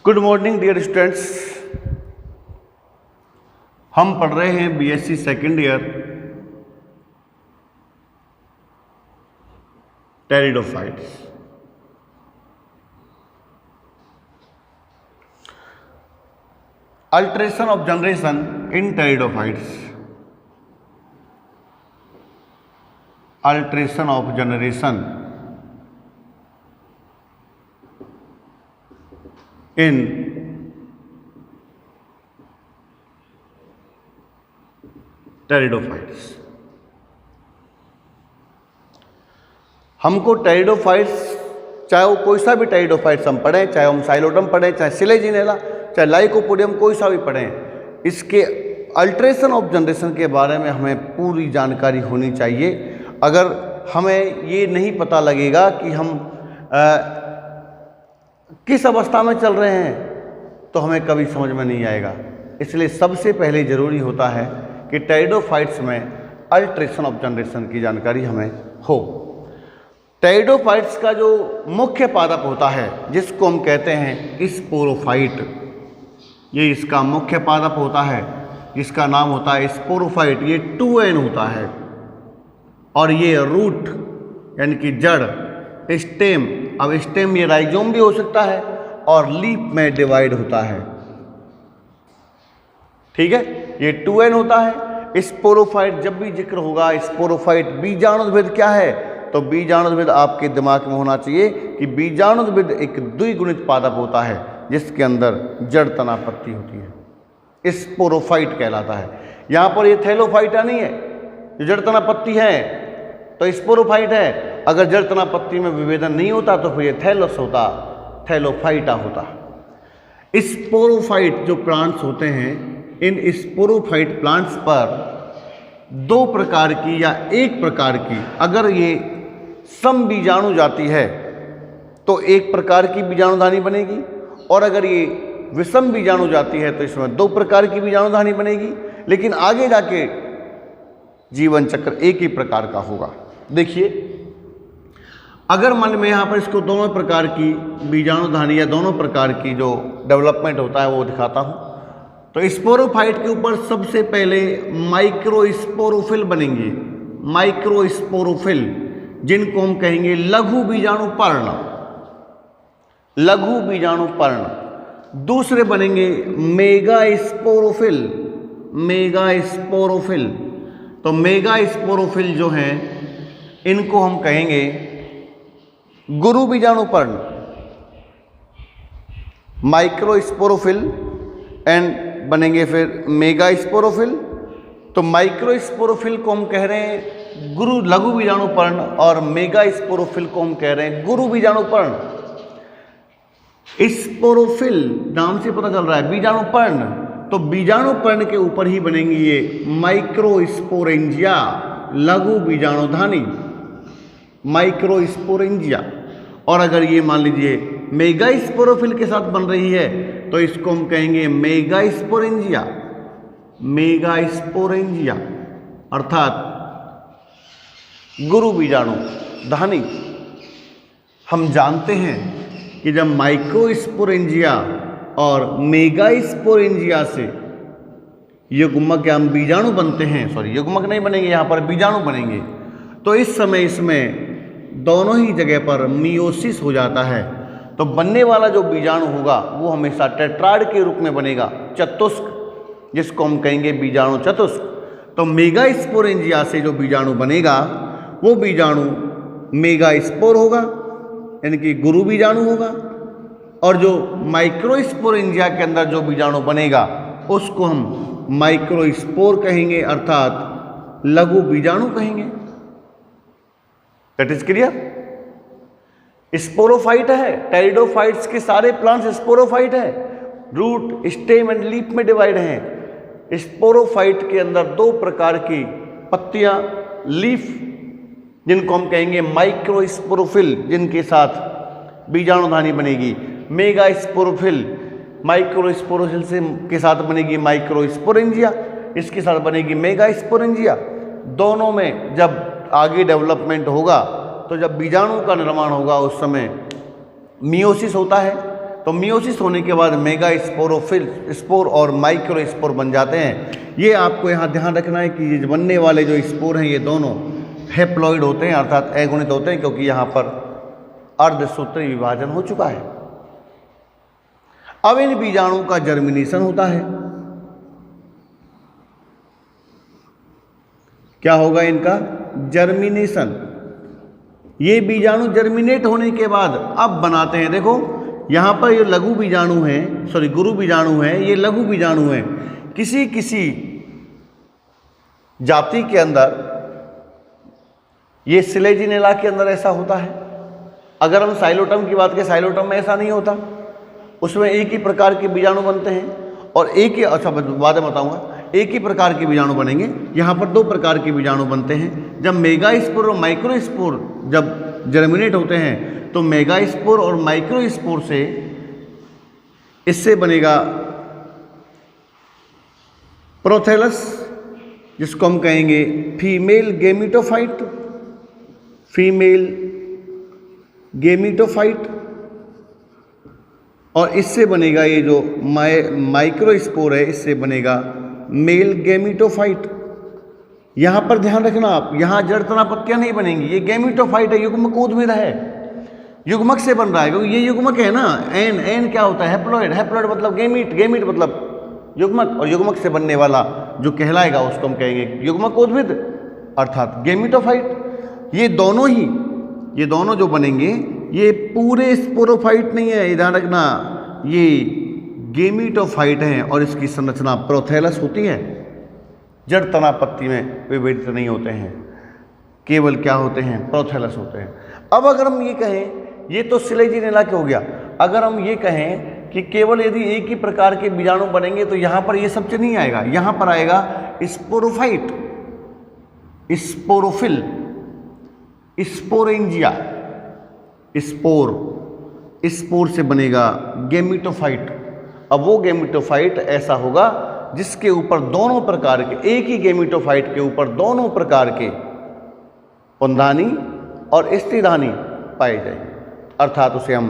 Good morning dear students. हम पढ़ रहे हैं BSc second year pteridophytes. Alteration of generation in pteridophytes. Alteration of generation in pteridophytes. हमको pteridophytes, चाहे वो कोई सा भी टेरिडोफाइट्स हम पढ़ें, चाहे हम साइलोडम पढ़ें, चाहे सिलेजिनेला, चाहे लाइकोपोडियम, कोई सा भी पढ़ें, इसके अल्टरेशन ऑफ जनरेशन के बारे में हमें पूरी जानकारी होनी चाहिए। अगर हमें ये नहीं पता लगेगा कि हम किस अवस्था में चल रहे हैं तो हमें कभी समझ में नहीं आएगा। इसलिए सबसे पहले ज़रूरी होता है कि टेरिडोफाइट्स में अल्टरेशन ऑफ जनरेशन की जानकारी हमें हो। टेरिडोफाइट्स का जो मुख्य पादप होता है जिसको हम कहते हैं स्पोरोफाइट, ये इसका मुख्य पादप होता है जिसका नाम होता है स्पोरोफाइट। ये 2n होता है और ये रूट यानी कि जड़, स्टेम, अब स्टेम ये राइजोम भी हो सकता है और लीफ में डिवाइड होता है। ठीक है, ये 2n होता है। स्पोरोफाइट जब भी जिक्र होगा, स्पोरोफाइट बीजाणुद्भिद क्या है, तो बीजाणुद्भिद आपके दिमाग में होना चाहिए कि बीजाणुद्भिद एक द्विगुणित पादप होता है जिसके अंदर जड़ तना पत्ती होती है, स्पोरोफाइट कहलाता है। यहाँ पर ये थैलोफाइटा नहीं है, जो जड़ तना पत्ती है तो स्पोरोफाइट है। अगर जड़ तना पत्ती में विभेदन नहीं होता तो फिर ये थैलोस होता, थैलोफाइटा होता। स्पोरोफाइट जो प्लांट्स होते हैं, इन स्पोरोफाइट प्लांट्स पर दो प्रकार की या एक प्रकार की, अगर ये सम बीजाणु जाति है तो एक प्रकार की बीजाणुधानी बनेगी, और अगर ये विषम बीजाणु जाति है तो इसमें दो प्रकार की बीजाणुधानी बनेगी। लेकिन आगे जाके जीवन चक्र एक ही प्रकार का होगा। देखिए, अगर मान में यहाँ पर इसको दोनों प्रकार की बीजाणुधानी या दोनों प्रकार की जो डेवलपमेंट होता है वो दिखाता हूँ, तो स्पोरोफाइट के ऊपर सबसे पहले माइक्रोस्पोरोफिल बनेंगे। माइक्रोस्पोरोफिल जिनको हम कहेंगे लघु बीजाणुपर्ण, लघु बीजाणुपर्ण। दूसरे बनेंगे मेगास्पोरोफिल, मेगास्पोरोफिल। तो मेगास्पोरोफिल जो हैं इनको हम कहेंगे गुरु बीजाणुपर्ण। माइक्रोस्पोरोफिल एंड बनेंगे फिर मेगास्पोरोफिल। तो माइक्रोस्पोरोफिल को हम कह रहे हैं गुरु लघु बीजाणुपर्ण और मेगास्पोरोफिल को हम कह रहे हैं गुरु बीजाणुपर्ण। स्पोरोफिल नाम से पता चल रहा है बीजाणुपर्ण, तो बीजाणुपर्ण के ऊपर ही बनेंगी ये माइक्रोस्पोरेंजिया, लघु बीजाणुधानी, माइक्रोस्पोरेंजिया। और अगर ये मान लीजिए मेगास्पोरोफिल के साथ बन रही है तो इसको हम कहेंगे मेगास्पोरेंजिया, मेगास्पोरेंजिया अर्थात गुरु बीजाणुधानी। हम जानते हैं कि जब माइक्रोस्पोरेंजिया और मेगास्पोरेंजिया से युग्मक या बीजाणु बनते हैं, सॉरी युग्मक नहीं बनेंगे, यहाँ पर बीजाणु बनेंगे, तो इस समय इसमें दोनों ही जगह पर मियोसिस हो जाता है। तो बनने वाला जो बीजाणु होगा वो हमेशा टेट्राड के रूप में बनेगा, चतुष्क, जिसको हम कहेंगे बीजाणु चतुष्क। तो मेगास्पोरेंजिया से जो बीजाणु बनेगा वो बीजाणु मेगास्पोर होगा यानी कि गुरु बीजाणु होगा, और जो माइक्रोस्पोरेंजिया के अंदर जो बीजाणु बनेगा उसको हम माइक्रोस्पोर कहेंगे अर्थात लघु बीजाणु कहेंगे। That is clear. स्पोरोफाइट है, टेरिडोफाइट्स के सारे प्लांट्स स्पोरोफाइट है, रूट, स्टेम एंड लीफ में डिवाइड हैं। स्पोरोफाइट के अंदर दो प्रकार की पत्तियां, लीफ, जिनको हम कहेंगे माइक्रोस्पोरोफिल, जिनके साथ बीजाणुधानी बनेगी। मेगास्पोरोफिल, माइक्रोस्पोरोफिल से के साथ बनेगी माइक्रोस्पोरेंजिया, इसके साथ बनेगी मेगास्पोरेंजिया। दोनों में जब आगे डेवलपमेंट होगा तो जब बीजाणु का निर्माण होगा उस समय मियोसिस होता है। तो तो मियोसिस होने के बाद मेगा स्पोरोफिल स्पोर और माइक्रो स्पोर बन जाते हैं। ये आपको यहाँ ध्यान रखना है कि ये बनने वाले जो स्पोर हैं ये दोनों हैप्लॉइड होते हैं, अर्थात अगुणित होते हैं, क्योंकि यहाँ पर अर्धसूत्री विभाजन हो चुका है। अब इन बीजाणु का जर्मिनेशन होता है। क्या होगा इनका? जर्मिनेशन। ये बीजाणु जर्मिनेट होने के बाद अब बनाते हैं, देखो यहाँ पर ये लघु बीजाणु हैं, सॉरी गुरु बीजाणु हैं, ये लघु बीजाणु हैं। किसी किसी जाति के अंदर, ये सिलेजिनेला के अंदर ऐसा होता है। अगर हम साइलोटम की बात करें, साइलोटम में ऐसा नहीं होता, उसमें एक ही प्रकार के बीजाणु बनते हैं और एक ही, अच्छा बाद में बताऊंगा, एक ही प्रकार के बीजाणु बनेंगे। यहाँ पर दो प्रकार के बीजाणु बनते हैं। जब मेगा स्पोर और माइक्रो स्पोर जब जर्मिनेट होते हैं तो मेगा स्पोर और माइक्रो स्पोर से इससे बनेगा प्रोथेलस, जिसको हम कहेंगे फीमेल गेमिटोफाइट, फीमेल गेमिटोफाइट। और इससे बनेगा ये जो माइक्रो स्पोर है, इससे बनेगा मेल गेमिटोफाइट। यहाँ पर ध्यान रखना आप, यहाँ जड़ तना पत्तियाँ नहीं बनेंगी, ये गेमिटोफाइट है, युग्मक उद्भिद है, युग्मक से बन रहा है, क्योंकि ये युग्मक है ना। एन, एन क्या होता है? हैप्लॉइड, हैप्लॉइड मतलब गेमिट, गेमिट मतलब युग्मक, और युग्मक से बनने वाला जो कहलाएगा उसको हम कहेंगे युग्मक उद्भिद, अर्थात गेमिटोफाइट। ये दोनों जो बनेंगे ये पूरे स्पोरोफाइट नहीं है, ध्यान रखना, ये गेमिटोफाइट हैं और इसकी संरचना प्रोथेलस होती है। जड़ तना पत्ती में विभेदित नहीं होते हैं, केवल क्या होते हैं? प्रोथेलस होते हैं। अब अगर हम ये कहें, ये तो सिलेजिनेला के हो गया, अगर हम ये कहें कि केवल यदि एक ही प्रकार के बीजाणु बनेंगे तो यहाँ पर ये सब नहीं आएगा, यहाँ पर आएगा स्पोरोफाइट, स्पोरोफिल, स्पोरेंजिया, स्पोर से बनेगा गेमिटोफाइट। अब वो गेमिटोफाइट ऐसा होगा जिसके ऊपर दोनों प्रकार के, एक ही गेमिटोफाइट के ऊपर दोनों प्रकार के पुंधानी और स्त्रीधानी पाए जाएंगे, अर्थात उसे हम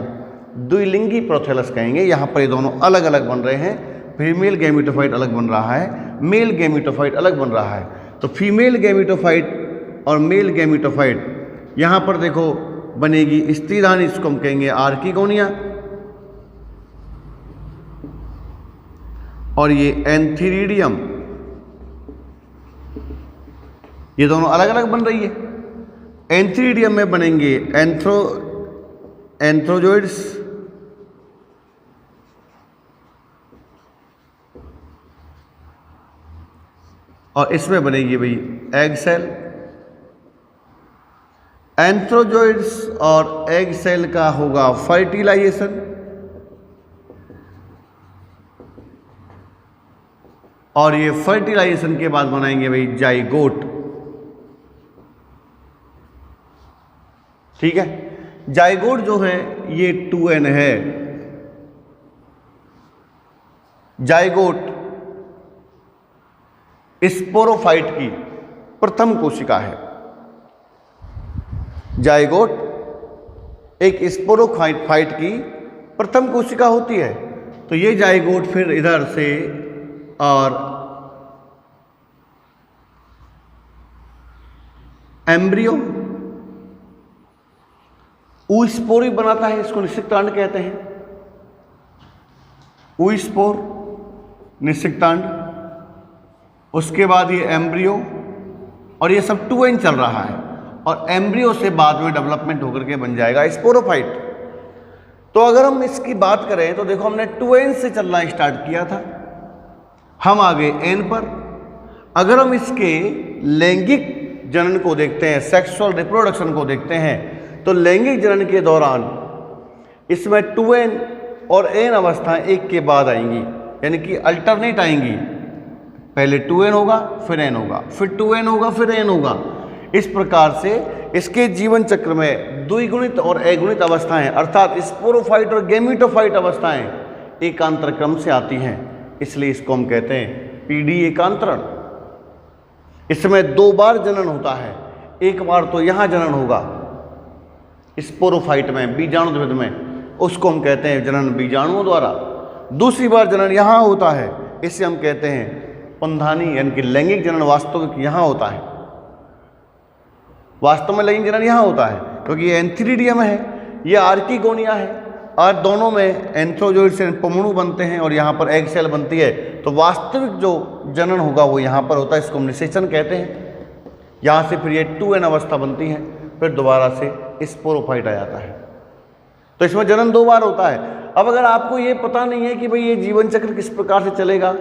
द्विलिंगी प्रोथेलस कहेंगे। यहाँ पर ये दोनों अलग अलग बन रहे हैं, फीमेल गेमिटोफाइट अलग बन रहा है, मेल गेमिटोफाइट अलग बन रहा है। तो फीमेल गेमिटोफाइट और मेल गेमिटोफाइट यहाँ पर देखो बनेगी स्त्रीधानी, इसको हम कहेंगे आर्किगोनिया, और ये एंथीरिडियम, ये दोनों अलग अलग बन रही है। एंथीरिडियम में बनेंगे एंथ्रोजोइड्स, और इसमें बनेगी भाई एग सेल। एंथ्रोजोइड्स और एग सेल का होगा फर्टिलाइजेशन, और ये फर्टिलाइजेशन के बाद बनाएंगे भाई जाइगोट। ठीक है, जाइगोट जो है ये 2n है। जाइगोट स्पोरोफाइट की प्रथम कोशिका है। जाइगोट एक स्पोरोफाइट की प्रथम कोशिका होती है। तो ये जाइगोट फिर इधर से और एम्ब्रियो ऊस्पोर भी बनाता है, इसको निषिक्तांड कहते हैं। ऊस्पोर, निषिक्तांड, उसके बाद ये एम्ब्रियो, और ये सब 2n चल रहा है, और एम्ब्रियो से बाद में डेवलपमेंट होकर के बन जाएगा स्पोरोफाइट। तो अगर हम इसकी बात करें तो देखो हमने 2n से चलना स्टार्ट किया था, हम आ गए n पर। अगर हम इसके लैंगिक जनन को देखते हैं, सेक्सुअल रिप्रोडक्शन को देखते हैं, तो लैंगिक जनन के दौरान इसमें 2n और n अवस्थाएं एक के बाद आएंगी, यानी कि अल्टरनेट आएंगी। पहले 2n होगा, फिर n होगा, फिर 2n होगा, फिर n होगा। इस प्रकार से इसके जीवन चक्र में द्विगुणित और अगुणित अवस्थाएं, अर्थात स्पोरोफाइट और गेमिटोफाइट अवस्थाएं एकांतर क्रम से आती हैं। इसलिए इसको हम कहते हैं पीडी एकांतरण। इसमें 2 बार जनन होता है। एक बार तो यहाँ जनन होगा स्पोरोफाइट में, बीजाणुद्भिद में, उसको हम कहते हैं जनन बीजाणुओं द्वारा। दूसरी बार जनन यहाँ होता है, इसे हम कहते हैं पुंधानी, यानी कि लैंगिक जनन वास्तविक यहाँ होता है। वास्तव में लैंगिक जनन यहाँ होता है क्योंकि ये एंथीरिडियम है, ये आर्किगोनिया है, और दोनों में एंथ्रोजोइड से पुंमणु बनते हैं और यहाँ पर एग सेल बनती है। तो वास्तविक जो जनन होगा वो यहाँ पर होता है, इसको हम निषेचन कहते हैं। यहाँ से फिर ये 2n अवस्था बनती है, फिर दोबारा से स्पोरोफाइट आ जाता है। तो इसमें जनन 2 बार होता है। अब अगर आपको ये पता नहीं है कि भाई ये जीवन चक्र किस प्रकार से चलेगा,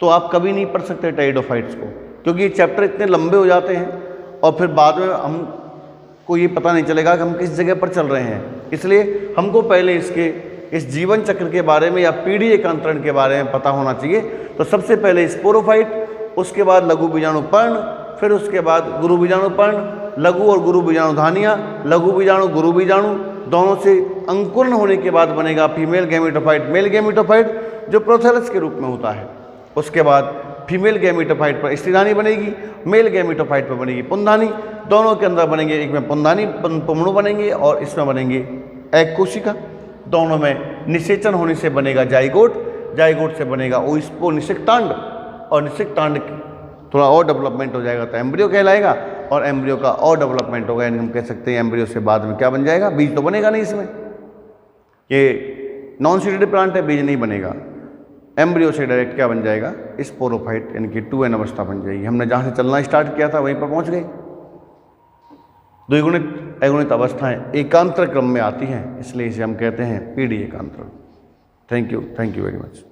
तो आप कभी नहीं पढ़ सकते टेरिडोफाइट्स को, क्योंकि ये चैप्टर इतने लंबे हो जाते हैं और फिर बाद में हमको ये पता नहीं चलेगा कि हम किस जगह पर चल रहे हैं। इसलिए हमको पहले इस जीवन चक्र के बारे में या पीढ़ी एकांतरण के बारे में पता होना चाहिए। तो सबसे पहले स्पोरोफाइट, उसके बाद लघु बीजाणु पर्ण, फिर उसके बाद गुरु बीजाणु पर्ण, लघु और गुरु बीजाणु धानियाँ, लघु बीजाणु गुरु बीजाणु, दोनों से अंकुरण होने के बाद बनेगा फीमेल गैमेटोफाइट, मेल गैमेटोफाइट जो प्रोथेलस के रूप में होता है। उसके बाद फीमेल गैमेटोफाइट पर स्त्रीधानी बनेगी, मेल गैमेटोफाइट पर बनेगी पुंधानी। दोनों के अंदर बनेंगे, एक में पुंधानी पुंमणु बनेंगे और इसमें बनेंगे एग कोशिका। दोनों में निषेचन होने से बनेगा जाइगोट, जाइगोट से बनेगा ओविस्पो निषिक्तांड, और निषिक्तांड थोड़ा और डेवलपमेंट हो जाएगा तो एम्ब्रियो कहलाएगा, और एम्ब्रियो का और डेवलपमेंट होगा, यानी हम कह सकते हैं एम्ब्रियो से बाद में क्या बन जाएगा, बीज तो बनेगा नहीं इसमें, ये नॉन सीडेड प्लांट है, बीज नहीं बनेगा। एम्ब्रियो से डायरेक्ट क्या बन जाएगा, स्पोरोफाइट, यानी कि 2n अवस्था बन जाएगी। हमने जहाँ से चलना स्टार्ट किया था वहीं पर पहुँच गए। द्विगुणित अगुणित अवस्थाएं एकांतर क्रम में आती हैं, इसलिए इसे हम कहते हैं पीढ़ी एकांतरण। Thank you very much.